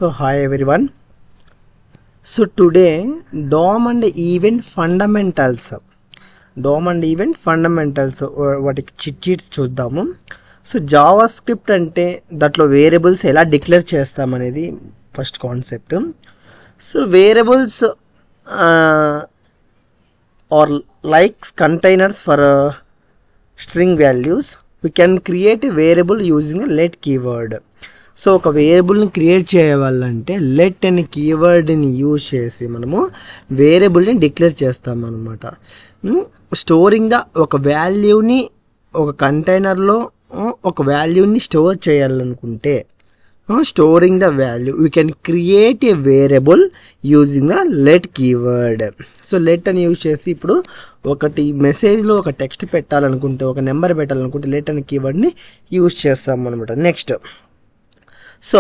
So hi everyone. So today DOM and event fundamentals వాటికి చిట్ చూద్దాము. సో జావా స్క్రిప్ట్ అంటే దాంట్లో వేరియబుల్స్ ఎలా డిక్లేర్ చేస్తామనేది first concept. So variables are likes containers for string values. We can create a variable using let keyword. So ఒక వేరియబుల్ని create చేయాలంటే లెట్ అనే కీవర్డ్ని యూజ్ చేసి మనము వేరియబుల్ని డిక్లేర్ చేస్తామన్నమాట. స్టోరింగ్ ఒక వాల్యూని ఒక కంటైనర్లో ఒక వాల్యూని స్టోర్ చేయాలనుకుంటే storing the value we can create a variable using the let keyword. So let అని యూజ్ చేసి ఇప్పుడు ఒకటి మెసేజ్లో ఒక టెక్స్ట్ పెట్టాలనుకుంటే ఒక నెంబర్ పెట్టాలనుకుంటే లెట్ అనే కీవర్డ్ని యూజ్ చేస్తాం అనమాట. నెక్స్ట్ సో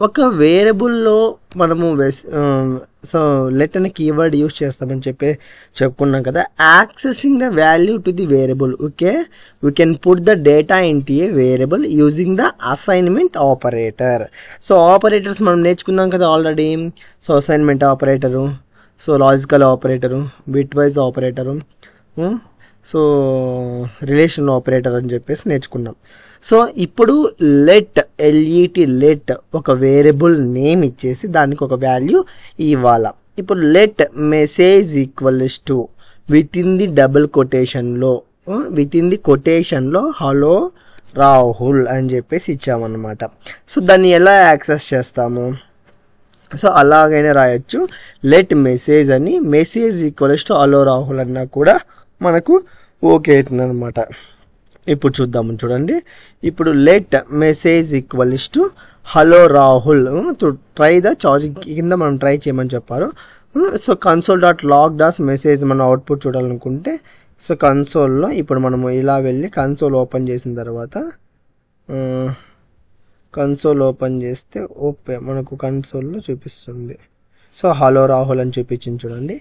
ఒక వేరియబుల్లో మనము సో లెట్ అనే కీవర్డ్ యూజ్ చేస్తామని చెప్పుకున్నాం కదా. Accessing the value to the variable. Okay, we can put the data into A variable using the assignment operator. So operators మనం నేర్చుకున్నాం కదా already. So assignment operator, so logical operator, bit wise operator, so relation operator అని చెప్పేసి నేర్చుకున్నాం. So ఇప్పుడు let let ఒక variable name ఇచ్చేసి దానికి ఒక వాల్యూ ఇవ్వాలా. ఇప్పుడు let message equals to with in the double కొటేషన్లో హలో రాహుల్ అని చెప్పేసి ఇచ్చామన్నమాట. సో దాన్ని ఎలా యాక్సెస్ చేస్తాము? సో అలాగైనా రాయొచ్చు. లెట్ మెసేజ్ అని, message equals to hello Rahul అన్నా కూడా మనకు ఓకే అవుతుంది అనమాట. ఇప్పుడు చూద్దాము, చూడండి. ఇప్పుడు let message equals to hello Rahul try the charging కింద మనం ట్రై చేయమని చెప్పారు. So console dot log dot message మనం అవుట్పుట్ చూడాలనుకుంటే సో కన్సోల్లో ఇప్పుడు మనము ఇలా వెళ్ళి కన్సోల్ ఓపెన్ చేసిన తర్వాత కన్సోల్ ఓపెన్ చేస్తే మనకు కన్సోల్లో చూపిస్తుంది. సో హలో రాహుల్ అని చూపించింది చూడండి.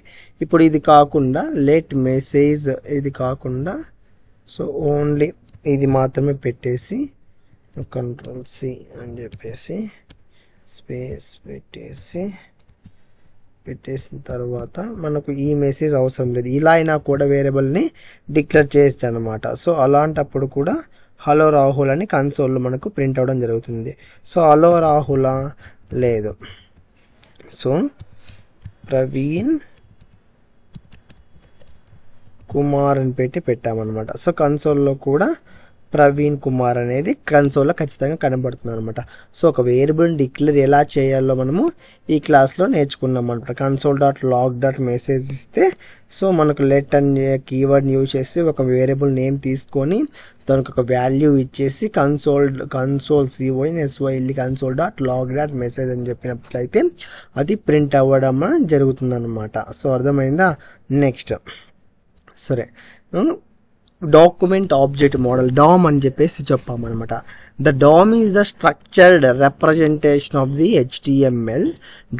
ఇప్పుడు ఇది కాకుండా లెట్ మెసేజ్ ఇది కాకుండా సో ఓన్లీ ఇది మాత్రమే పెట్టేసి కంట్రోల్-C అని చెప్పేసి స్పేస్ పెట్టేసిన తర్వాత మనకు ఈ మెసేజ్ అవసరం లేదు. ఇలా అయినా కూడా వేరియబుల్ని డిక్లేర్ చేయొచ్చు అనమాట. సో అలాంటప్పుడు కూడా హలో రాహుల్ అని కన్సోల్లో మనకు ప్రింట్ అవ్వడం జరుగుతుంది. సో హలో రాహులా లేదు, సో ప్రవీణ్ కుమార్ అని పెట్టామన్నమాట. సో కన్సోల్లో కూడా ప్రవీణ్ కుమార్ అనేది కన్సోల్లో ఖచ్చితంగా కనబడుతుంది అనమాట. సో ఒక వేరియబుల్ డిక్లేర్ ఎలా చేయాలో మనము ఈ క్లాస్లో నేర్చుకున్నాం అనమాట. Console dot log dot message ఇస్తే సో మనకు లెట్ అనే కీవర్డ్ని యూజ్ చేసి ఒక వేరియబుల్ నేమ్ తీసుకొని దానికి ఒక వాల్యూ ఇచ్చేసి console CONSOL console dot log dot message అని చెప్పినట్లయితే అది ప్రింట్ అవ్వడం జరుగుతుంది అనమాట. సో అర్థమైందా? నెక్స్ట్ సరే, డాక్యుమెంట్ ఆబ్జెక్ట్ మోడల్ DOM అని చెప్పేసి చెప్పామన్నమాట. The DOM is the structured representation of the HTML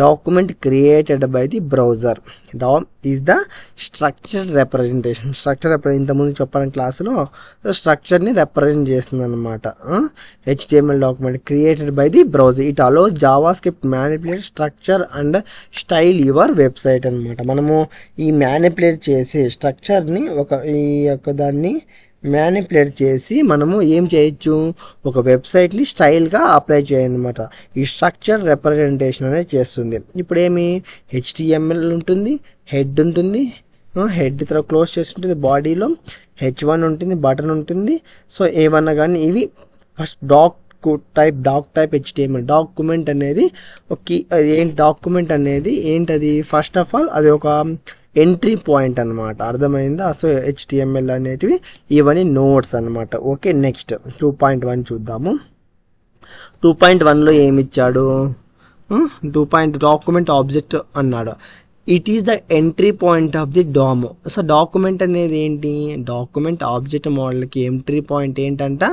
document created by the browser. DOM is the structured representation. ఇంతకుముందు చెప్పాలని క్లాసులో స్ట్రక్చర్ని రిప్రజెంట్ చేస్తుంది అనమాట. HTML document created by the browser. It allows JavaScript manipulate structure and style your website అనమాట. మనము ఈ manipulate చేసి స్ట్రక్చర్ని ఈ యొక్క దాన్ని మ్యానిపులేట్ చేసి మనము ఏం చేయొచ్చు, ఒక వెబ్సైట్ని స్టైల్గా అప్లై చేయాలన్నమాట. ఈ స్ట్రక్చర్ రిప్రజెంటేషన్ అనేది చేస్తుంది. ఇప్పుడు ఏమి HTML ఉంటుంది, హెడ్ ఉంటుంది, హెడ్ తర్వాత క్లోజ్ చేస్తుంటుంది, బాడీలో H1 ఉంటుంది, బటన్ ఉంటుంది. సో ఏమన్నా కానీ ఇవి first doc type HTML document అనేది డాక్యుమెంట్ అనేది ఏంటది? ఫస్ట్ ఆఫ్ ఆల్ అది ఒక ఎంట్రీ పాయింట్ అనమాట. అర్థమైందా? సో HTML అనేటివి ఇవన్నీ నోట్స్ అనమాట. ఓకే, నెక్స్ట్ 2.1 చూద్దాము. 2.1లో ఏమిచ్చాడు? డాక్యుమెంట్ ఆబ్జెక్ట్ అన్నాడు. It is the entry point of the DOM. So document అనేది ఏంటి? డాక్యుమెంట్ ఆబ్జెక్ట్ మోడల్కి ఎంట్రీ పాయింట్ ఏంటంట?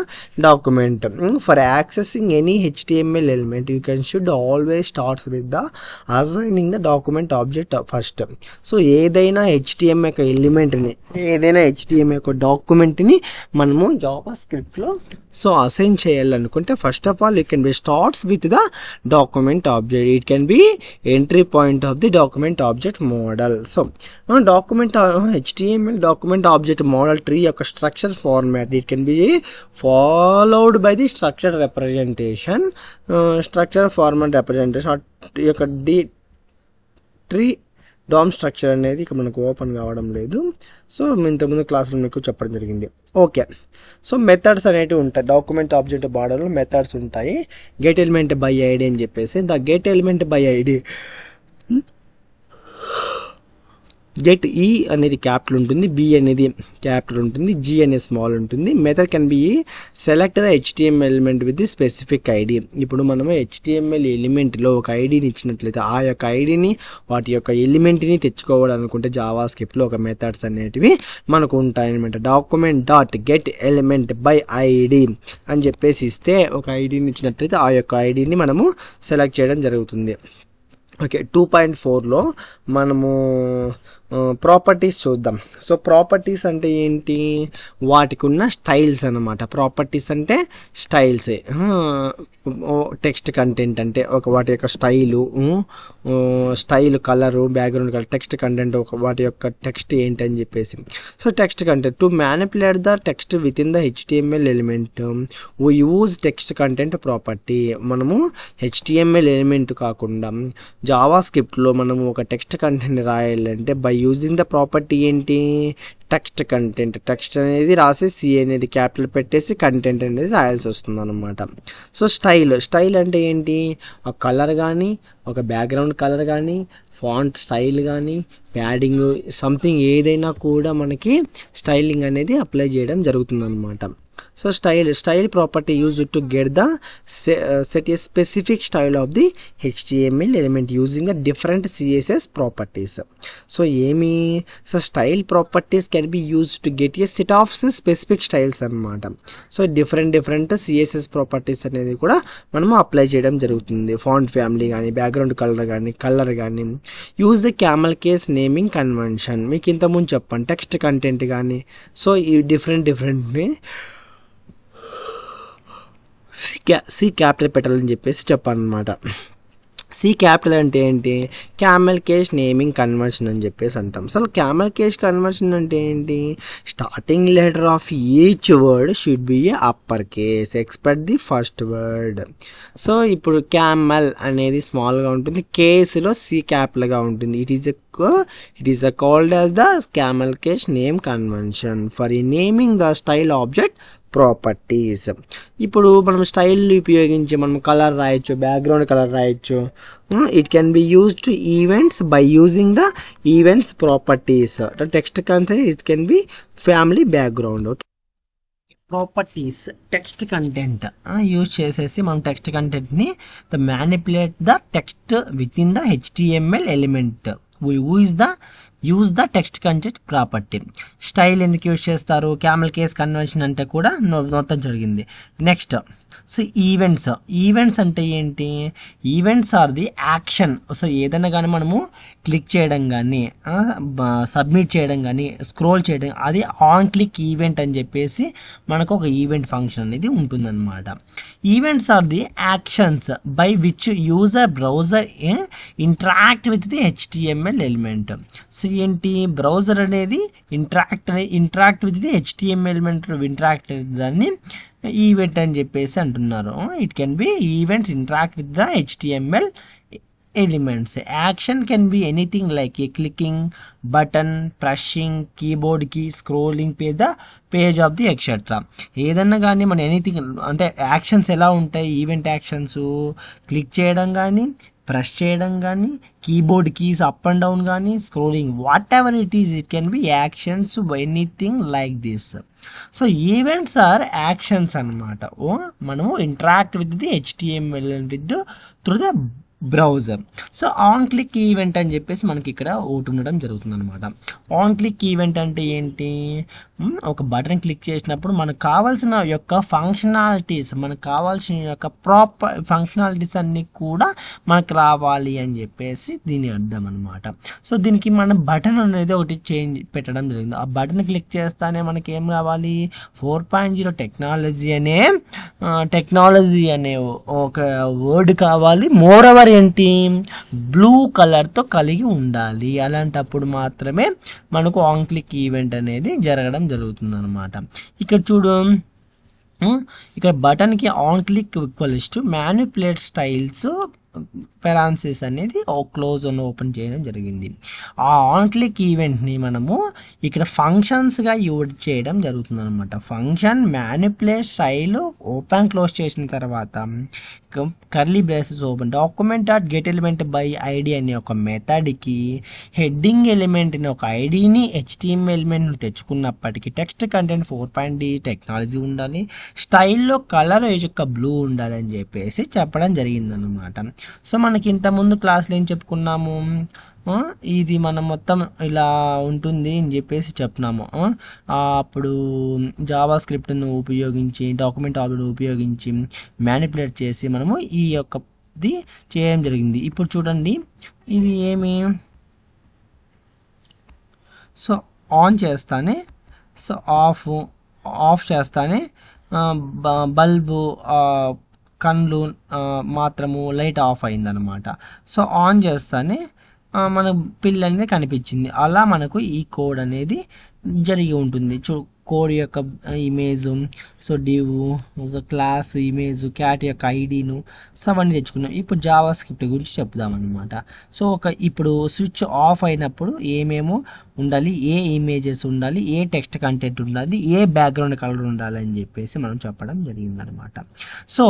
Document. For accessing any HTML element you can should always starts with the assigning the document object first. So ఏదైనా HTML యొక్క ఎలిమెంట్ని, ఏదైనా HTML యొక్క డాక్యుమెంట్ని మనము జావా స్క్రిప్ట్లో సో అసైన్ చేయాలనుకుంటే first of all it can be starts with the document object, it can be entry point of the document object model. So document HTML document object model tree యొక్క structure format, it can be followed by the structure representation. Structure format representation ఈ యొక్క tree dam structure అనేది ఇక మనకు open కావడం లేదు. So ఇంతకుముందు క్లాసులో మీకు చెప్పడం జరిగింది. ఓకే, సో మెథడ్స్ అనేటివి ఉంటాయి డాక్యుమెంట్ ఆబ్జెక్ట్ మోడల్లో, మెథడ్స్ ఉంటాయి. గెట్ ఎలిమెంట్ బై ఐడి అని చెప్పేసి, the get element by ID get ఈ అనేది క్యాపిటల్ ఉంటుంది, బి అనేది క్యాపిటల్ ఉంటుంది, జీ అనేది స్మాల్ ఉంటుంది. Method can be select the HTML element with the specific ID. ఇప్పుడు మనము HTML ఎలిమెంట్లో ఒక ఐడిని ఇచ్చినట్లయితే ఆ యొక్క ఐడిని వాటి యొక్క ఎలిమెంట్ని తెచ్చుకోవాలనుకుంటే జావా స్క్రిప్ట్లో ఒక మెథడ్స్ అనేటివి మనకు ఉంటాయన్నమాట. Document dot get element by ID అని చెప్పేసి ఇస్తే ఒక ఐడిని ఇచ్చినట్లయితే ఆ యొక్క ఐడిని మనము సెలెక్ట్ చేయడం జరుగుతుంది. ఓకే, 2.4లో మనము ప్రాపర్టీస్ చూద్దాం. సో ప్రాపర్టీస్ అంటే ఏంటి, వాటికి ఉన్న స్టైల్స్ అన్నమాట. ప్రాపర్టీస్ అంటే స్టైల్సే. టెక్స్ట్ కంటెంట్ అంటే వాటి యొక్క style colour, background colour, text content వాటి యొక్క టెక్స్ట్ ఏంటి అని చెప్పేసి. So text content to manipulate the text within the HTML element we use text content property. మనము HTML ఎలిమెంట్ కాకుండా జావా స్క్రిప్ట్లో మనము ఒక టెక్స్ట్ కంటెంట్ రాయాలంటే బై యూజింగ్ ద ప్రాపర్టీ ఏంటి, టెక్స్ట్ కంటెంట్. టెక్స్ట్ అనేది రాసి సి అనేది క్యాపిటల్ పెట్టేసి కంటెంట్ అనేది రాయాల్సి వస్తుంది అనమాట. సో స్టైల్ అంటే ఏంటి, ఒక కలర్ కానీ, ఒక బ్యాక్గ్రౌండ్ కలర్ కానీ, ఫాంట్ స్టైల్ కానీ, ప్యాడింగ్ సంథింగ్ ఏదైనా కూడా మనకి స్టైలింగ్ అనేది అప్లై చేయడం జరుగుతుంది అనమాట. So style property use to get the set A specific style of the HTML element using the different CSS properties. So style properties can be use to get a set of specific styles అనమాట. So different CSS properties అనేది కూడా మనము apply చేయడం జరుగుతుంది. Font family కానీ, background colour కానీ. Use the camel case naming convention, మీకు ఇంతకుముందు చెప్పండి టెక్స్ట్ కంటెంట్ కానీ. సో ఈ డిఫరెంట్ని సి క్యాపిటల్ పెట్టాలని చెప్పేసి చెప్పాను అనమాట. సి క్యాపిటల్ అంటే ఏంటి, క్యామెల్ కేస్ నేమింగ్ కన్వర్షన్ అని చెప్పేసి అంటాం. అసలు క్యామెల్ కేస్ కన్వర్షన్ అంటే ఏంటి, starting letter of each word should be a upper case expect the first word. So ఇప్పుడు క్యామెల్ అనేది స్మాల్గా ఉంటుంది, కేసులో సి క్యాపిటల్గా ఉంటుంది. It is called as the camel case name convention for ఈ naming the style object properties. ఇప్పుడు మనం స్టైల్ ఉపయోగించి మనం కలర్ రాయొచ్చు, బ్యాక్గ్రౌండ్ కలర్ రాయొచ్చు. It can be used to events by using the events properties. Text content it can B family background. Okay, properties text content use చేసేసి మనం text కంటెంట్ని manipulate the text within the HTML element. Use the text content property. Style ఎందుకు use చేస్తారు, camel case convention అంటే కూడా మొత్తం జరిగింది. Next so events అంటే ఏంటి, events are the action. So ఏదైనా కానీ మనము క్లిక్ చేయడం కానీ, సబ్మిట్ చేయడం కానీ, స్క్రోల్ చేయడం, అది ఆన్ క్లిక్ ఈవెంట్ అని చెప్పేసి మనకు ఒక ఈవెంట్ ఫంక్షన్ అనేది ఉంటుందన్నమాట. Events are the actions by which user browser interact with the HTML element. So ఏంటి, బ్రౌజర్ అనేది interact with the HTML element, interact దాన్ని ఈవెంట్ అని చెప్పేసి అంటున్నారు. It can be events interact with the HTML elements. Action can be anything like a clicking, button, pressing, keyboard key, scrolling page of the etc. ఏదన్నా కానీ మన anything అంటే actions ఎలా ఉంటాయి, ఈవెంట్ యాక్షన్స్ క్లిక్ చేయడం కానీ, ప్రెస్ చేయడం కానీ, keyboard keys up and down కానీ, scrolling, whatever it is, it can be actions, anything like this. So events are actions అనమాట. మనము interact with the HTML with through the browser. So on click event అని చెప్పేసి మనకి ఇక్కడ ఒకటి ఉండడం జరుగుతుంది అనమాట. ఆన్ క్లిక్ ఈవెంట్ అంటే ఏంటి, ఒక బటన్ క్లిక్ చేసినప్పుడు మనకు కావాల్సిన యొక్క ఫంక్షనాలిటీస్, మనకు కావాల్సిన యొక్క ప్రాపర్ ఫంక్షనాలిటీస్ అన్నీ కూడా మనకు రావాలి అని చెప్పేసి దీని అర్థం అనమాట. సో దీనికి మన బటన్ అనేది ఒకటి చేంజ్ పెట్టడం జరిగింది. ఆ బటన్ క్లిక్ చేస్తానే మనకి ఏం రావాలి, 4.0 టెక్నాలజీ అనే ఒక వర్డ్ కావాలి. మోర్ ఓవర్ ఏంటి, బ్లూ కలర్తో కలిగి ఉండాలి. అలాంటప్పుడు మాత్రమే మనకు ఆన్ క్లిక్ ఈవెంట్ అనేది జరగడం జరుగుతుంది అనమాట. ఇక్కడ చూడు, ఇక్కడ బటన్కి on click equals to manipulate styles parentheses అనేది క్లోజ్ అని ఓపెన్ చేయడం జరిగింది. ఆ ఆన్ క్లిక్ ఈవెంట్ని మనము ఇక్కడ ఫంక్షన్స్గా యూజ్ చేయడం జరుగుతుంది అనమాట. Function manipulate style open close చేసిన తర్వాత curly braces open document dot get element by ID అనే ఒక మెథడ్కి హెడ్డింగ్ ఎలిమెంట్ అనే ఒక ఐడిని HTML ఎలిమెంట్ను తెచ్చుకున్నప్పటికీ టెక్స్ట్ కంటెంట్ 4.0 టెక్నాలజీ ఉండాలి, స్టైల్లో కలర్ యొక్క బ్లూ ఉండాలి అని చెప్పేసి చెప్పడం జరిగిందనమాట. సో మనకి ఇంతకుముందు క్లాస్లో ఏం చెప్పుకున్నాము, ఇది మనం మొత్తం ఇలా ఉంటుంది అని చెప్పేసి చెప్తున్నాము. అప్పుడు జావా స్క్రిప్ట్ను ఉపయోగించి డాక్యుమెంట్ ఆబ్జెక్ట్ను ఉపయోగించి మ్యానిపులేట్ చేసి మనము ఈ యొక్కది చేయడం జరిగింది. ఇప్పుడు చూడండి, ఇది ఏమి, సో ఆన్ చేస్తానే, సో ఆఫ్ చేస్తానే బల్బు కళ్ళు మాత్రము లైట్ ఆఫ్ అయిందనమాట. సో ఆన్ చేస్తానే మన పిల్ అనేది కనిపించింది. అలా మనకు ఈ కోడ్ అనేది జరిగి ఉంటుంది. కోడ్ యొక్క image, so div, so class image, cat యొక్క ఐడిను, సో అవన్నీ తెచ్చుకున్నాం. ఇప్పుడు జావా స్క్రిప్ట్ గురించి చెప్దామన్నమాట. సో ఇప్పుడు స్విచ్ ఆఫ్ అయినప్పుడు ఏమేమో ఉండాలి, ఏ ఇమేజెస్ ఉండాలి, ఏ టెక్స్ట్ కంటెంట్ ఉండాలి, ఏ బ్యాక్గ్రౌండ్ కలర్ ఉండాలి అని చెప్పేసి మనం చెప్పడం జరిగిందనమాట. సో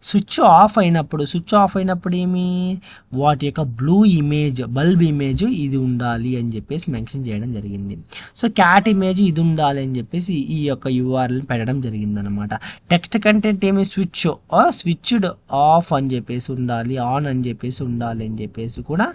స్విచ్ ఆఫ్ అయినప్పుడు ఏమి, వాటి యొక్క బ్లూ ఇమేజ్, బల్బ్ ఇమేజ్ ఇది ఉండాలి అని చెప్పేసి మెన్షన్ చేయడం జరిగింది. సో క్యాట్ ఇమేజ్ ఇది ఉండాలి అని చెప్పేసి ఈ యొక్క URL పెట్టడం జరిగిందనమాట. టెక్స్ట్ కంటెంట్ ఏమి, స్విచ్డ్ ఆఫ్ అని చెప్పేసి ఉండాలి, ఆన్ అని చెప్పేసి ఉండాలి అని చెప్పేసి కూడా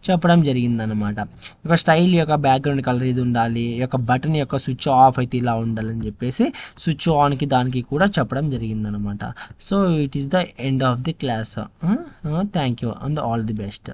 చెప్పడం జరిగిందనమాట. ఒక స్టైల్ యొక్క బ్యాక్గ్రౌండ్ కలర్ ఇది ఉండాలి, యొక్క బటన్ యొక్క స్విచ్ ఆఫ్ అయితే ఇలా ఉండాలని చెప్పేసి స్విచ్ ఆన్కి దానికి కూడా చెప్పడం జరిగిందనమాట. So it is the end of the class. Thank you and all the best.